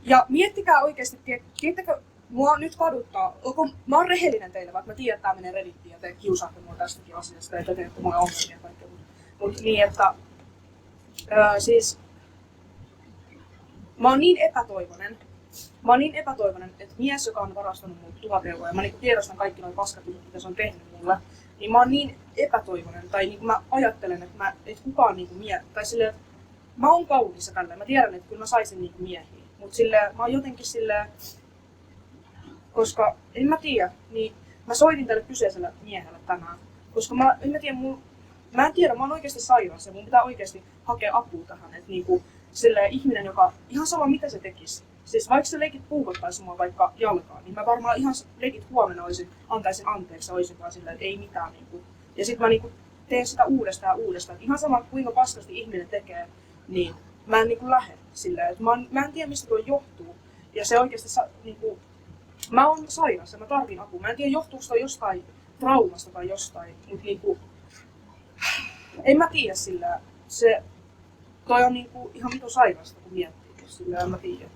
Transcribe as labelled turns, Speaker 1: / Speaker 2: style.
Speaker 1: Ja miettikää oikeesti, tiedättekö, mua nyt kaduttaa, mä oon rehellinen teille, vaikka mä tiedän, että tää menee Reddittiin ja te kiusaatte mua tästäkin asiasta ja te teette mulle ongelmia ja kaikkea. Mut niin, että siis mä oon niin epätoivonen, että mies, joka on varastanut mut 1000 euroa, ja mä niinku tiedostan kaikki noin paskatyypit, mitä se on tehnyt mulle, niin mä oon niin epätoivonen, tai niinku mä ajattelen, että kukaan niinku tai silleen, että mä oon kaunis ja tälleen, mä tiedän, että kyllä mä saisin niinku miehiä, mut silleen, mä oon jotenkin silleen, koska en mä tiedä, niin mä soitin tälle kyseiselle miehelle tänään, koska mä en tiedä, mä oon oikeesti sairas ja mun pitää oikeesti hakea apua tähän, että niinku silleen ihminen, joka ihan sama mitä se tekisi. Siis vaikka se leikit puukottaisi mua vaikka jalkaan, niin mä varmaan ihan leikit huomenna antaisin anteeksi ja olisin vaan silleen, että ei mitään niinku. Ja sit mä niinku teen sitä uudestaan ja uudestaan. Että ihan sama kuinka paskasti ihminen tekee, niin mä en niinku lähde silleen, että mä en tiedä mistä tuo johtuu. Ja se oikeesti niinku, mä oon sairas ja mä tarvin apua. Mä en tiedä johtuuko toi jostain traumasta tai jostain, mut niinku en mä tiedä sillä. Toi on niinku ihan vitun sairasta kun miettii, sillä en mä tiedä.